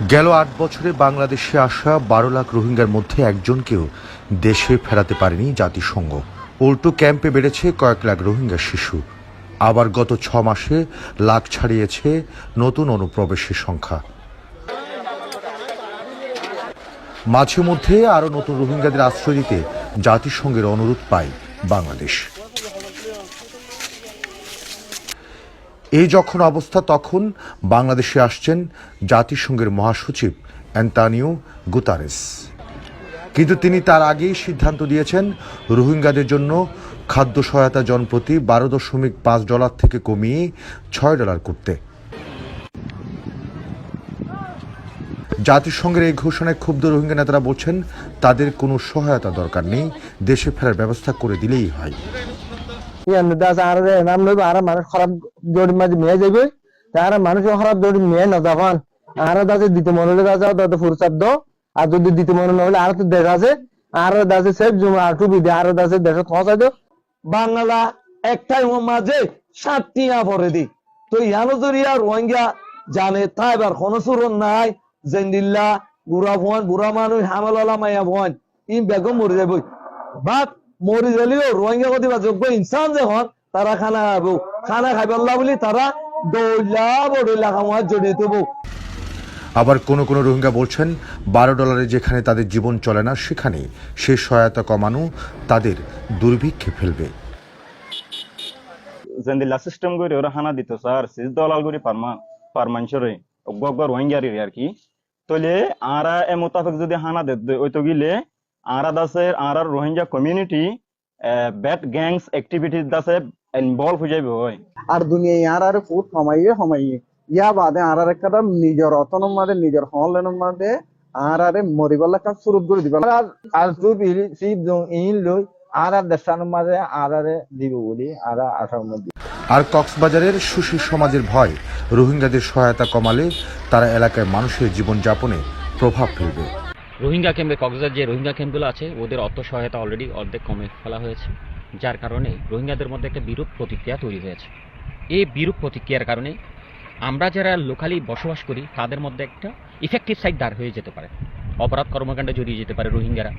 গেল ৮ বছরে বাংলাদেশে আসা ১২ লাখ রোহিঙ্গার মধ্যে একজনকেও দেশে ফেরাতে পারেনি জাতিসংঘ। উল্টো ক্যাম্পে বেড়েছে কয়েক লাখ রোহিঙ্গা শিশু। আবার গত ৬ মাসে লাখ ছাড়িয়েছে নতুন অনুপ্রবেশের সংখ্যা। মাঝে মধ্যে আরও নতুন রোহিঙ্গাদের আশ্রয় দিতে জাতিসংঘের অনুরোধ পায় বাংলাদেশ। এই যখন অবস্থা, তখন বাংলাদেশে আসছেন জাতিসংঘের মহাসচিব অ্যান্টোনিও গুতেরেস। কিন্তু তিনি তার আগেই সিদ্ধান্ত দিয়েছেন রোহিঙ্গাদের জন্য খাদ্য সহায়তা জনপ্রতি $12.5 থেকে কমিয়ে $6 করতে। জাতিসংঘের এই ঘোষণায় ক্ষুব্ধ রোহিঙ্গা নেতারা বলছেন তাদের কোনো সহায়তা দরকার নেই, দেশে ফেরার ব্যবস্থা করে দিলেই হয়। মানুষ খারাপ দৌড়ি মেয়ে না যাবান আর দিতে মনে হলে ফুরসাদ দো, আর যদি দিতে মনে না হলে আর তো দেশ আছে, আর দাসে সেফ জমা আর টুবি দিয়ে আর দাসে দেশে পৌঁছাই দো। বাংলা একটাই মাঝে 7টি পরে দি তো ইয়ানো জরিয়া রোহিঙ্গা জানে তাই এবার কোনো সুরন নাই জেন্দিল্লা বুড়া ভন বুড়া মানুষ হামালা মাইয়া ভন ইন বেগম মরে যাবো বাপ মরি গেলেও রোহিঙ্গা কতিবা যোগ্য ইনসান যে হন তারা খানা খাবো, খানা খাইবাল্লা বলি তারা দৌলা বড়লা খাওয়া জড়িয়ে দেবো। আবার কোনো কোনো রোহিঙ্গা বলছেন $12 যেখানে তাদের জীবন চলে না, সেখানে সে সহায়তা কমানো তাদের দুর্ভিক্ষে ফেলবে। জেন্দিল্লা সিস্টেম করে ওরা হানা দিত স্যার $6 করে পার মানুষের রোহিঙ্গারি আর কি। তাহলে আরা এ মোতাবেক যদি হানা দিত ওই তো গিলে আরা দাসে আরা Rohingya community bad gangs activities দাসে ইনভলভ হয়ে যাবে হয়। আর দুনিয়া আর ফুট হমাইয়ে ইয়া বাদে আর একটা নিজের অতনের মাঝে নিজের হলের মাঝে আর মরিবাল্লা কাজ শুরু করে দিবা আর তুই সিপ ইন লই আর দেশের মাঝে আর দিব বলি আর আশার মধ্যে। আর কক্সবাজারের সুশীল সমাজের ভয়, রোহিঙ্গাদের সহায়তা কমালে তারা এলাকায় মানুষের জীবনযাপনে প্রভাব ফেলবে। রোহিঙ্গা ক্যাম্পে কক্সবাজার যে রোহিঙ্গা ক্যাম্পগুলো আছে ওদের অর্থ সহায়তা অলরেডি অর্ধেক কমে ফেলা হয়েছে, যার কারণে রোহিঙ্গাদের মধ্যে একটা বিরূপ প্রতিক্রিয়া তৈরি হয়েছে। এই বিরূপ প্রতিক্রিয়ার কারণে আমরা যারা লোকালি বসবাস করি তাদের মধ্যে একটা ইফেক্টিভ সাইড দাঁড় হয়ে যেতে পারে, অপরাধ কর্মকাণ্ডে জড়িয়ে যেতে পারে। রোহিঙ্গারা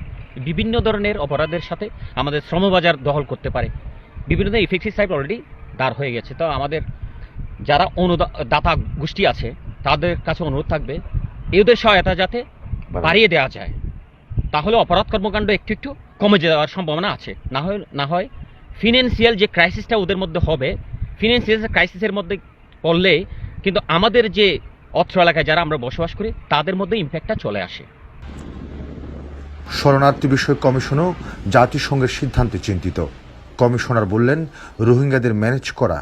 বিভিন্ন ধরনের অপরাধের সাথে আমাদের শ্রমবাজার দখল করতে পারে, বিভিন্ন ধরনের ইফেক্টিভ সাইড অলরেডি দাঁড় হয়ে গেছে। তো আমাদের যারা অনুদাতা গোষ্ঠী আছে তাদের কাছে অনুরোধ থাকবে এদের সহায়তা যাতে বাড়িয়ে দেওয়া যায়, তাহলে অপরাধ কর্মকাণ্ড একটু একটু কমে যাওয়ার সম্ভাবনা আছে। না হয় ফিনান্সিয়াল যে ক্রাইসিসটা ওদের মধ্যে হবে, ফিনান্সিয়াল ক্রাইসিসের মধ্যে পড়লে কিন্তু আমাদের যে অত্র এলাকায় যারা আমরা বসবাস করি তাদের মধ্যে ইম্প্যাক্টটা চলে আসে। শরণার্থী বিষয়ক কমিশনও জাতিসংঘের সিদ্ধান্তে চিন্তিত। কমিশনার বললেন রোহিঙ্গাদের ম্যানেজ করা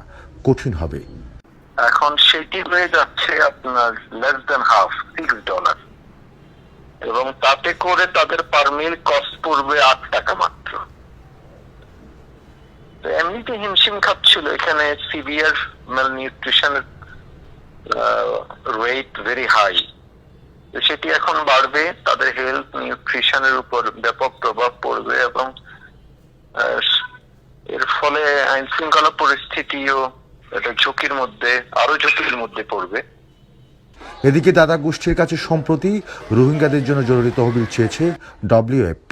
কঠিন হবে। এখন সেটি হয়ে যাচ্ছে আপনার ½ $6 এবং তাতে করে তাদের পার মিল কস্ট পড়বে $8 মাত্র। তো এমনিতে হিমশিম খাচ্ছিল, এখানে সিভিয়ার ম্যালনিউট্রিশনের রেট ভেরি হাই, সেটি এখন বাড়বে, তাদের হেলথ নিউট্রিশনের উপর ব্যাপক প্রভাব পড়বে এবং এর ফলে আইন শৃঙ্খলা পরিস্থিতিও এটা আরো ঝুঁকির মধ্যে পড়বে। এদিকে দাদা গোষ্ঠীর কাছে সম্প্রতি রোহিঙ্গাদের জন্য জরুরি তহবিল চেয়েছে WFP।